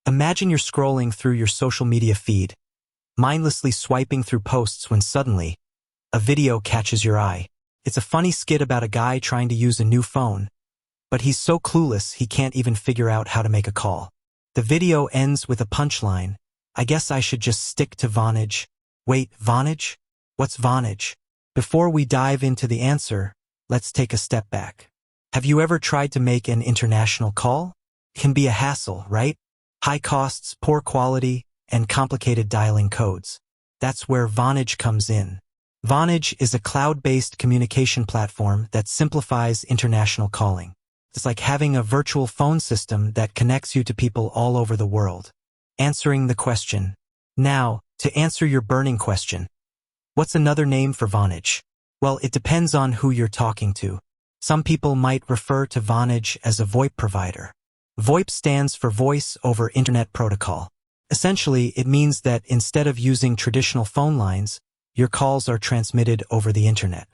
Imagine you're scrolling through your social media feed, mindlessly swiping through posts when suddenly, a video catches your eye. It's a funny skit about a guy trying to use a new phone, but he's so clueless he can't even figure out how to make a call. The video ends with a punchline. I guess I should just stick to Vonage. Wait, Vonage? What's Vonage? Before we dive into the answer, let's take a step back. Have you ever tried to make an international call? It can be a hassle, right? High costs, poor quality, and complicated dialing codes. That's where Vonage comes in. Vonage is a cloud-based communication platform that simplifies international calling. It's like having a virtual phone system that connects you to people all over the world. Answering the question. Now, to answer your burning question. What's another name for Vonage? Well, it depends on who you're talking to. Some people might refer to Vonage as a VoIP provider. VoIP stands for Voice over Internet Protocol. Essentially, it means that instead of using traditional phone lines, your calls are transmitted over the Internet.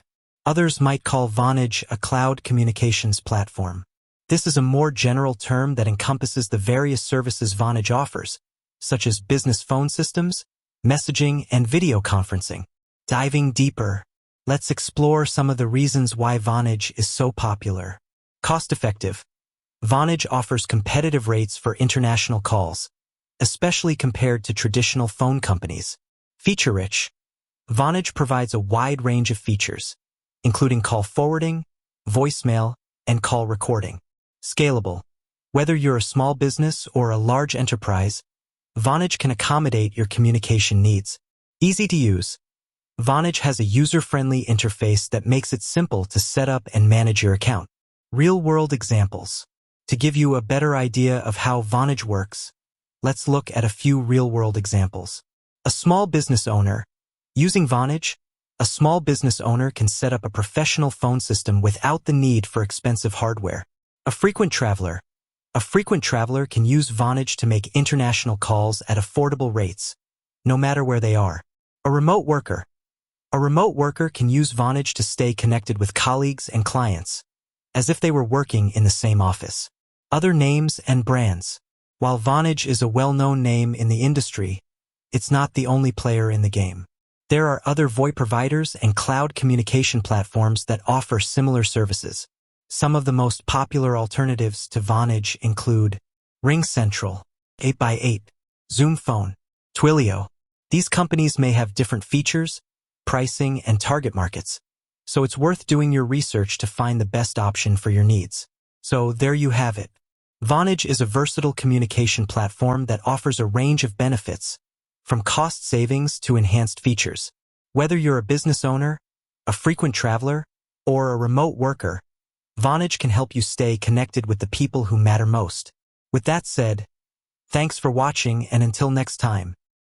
Others might call Vonage a cloud communications platform. This is a more general term that encompasses the various services Vonage offers, such as business phone systems, messaging, and video conferencing. Diving deeper, let's explore some of the reasons why Vonage is so popular. Cost-effective. Vonage offers competitive rates for international calls, especially compared to traditional phone companies. Feature-rich. Vonage provides a wide range of features, including call forwarding, voicemail, and call recording. Scalable. Whether you're a small business or a large enterprise, Vonage can accommodate your communication needs. Easy to use. Vonage has a user-friendly interface that makes it simple to set up and manage your account. Real-world examples. To give you a better idea of how Vonage works, let's look at a few real-world examples. A small business owner. Using Vonage, a small business owner can set up a professional phone system without the need for expensive hardware. A frequent traveler. A frequent traveler can use Vonage to make international calls at affordable rates, no matter where they are. A remote worker. A remote worker can use Vonage to stay connected with colleagues and clients, as if they were working in the same office. Other names and brands. While Vonage is a well-known name in the industry, it's not the only player in the game. There are other VoIP providers and cloud communication platforms that offer similar services. Some of the most popular alternatives to Vonage include RingCentral, 8x8, Zoom Phone, Twilio. These companies may have different features, pricing, and target markets, so it's worth doing your research to find the best option for your needs. So there you have it. Vonage is a versatile communication platform that offers a range of benefits, from cost savings to enhanced features. Whether you're a business owner, a frequent traveler, or a remote worker, Vonage can help you stay connected with the people who matter most. With that said, thanks for watching, and until next time.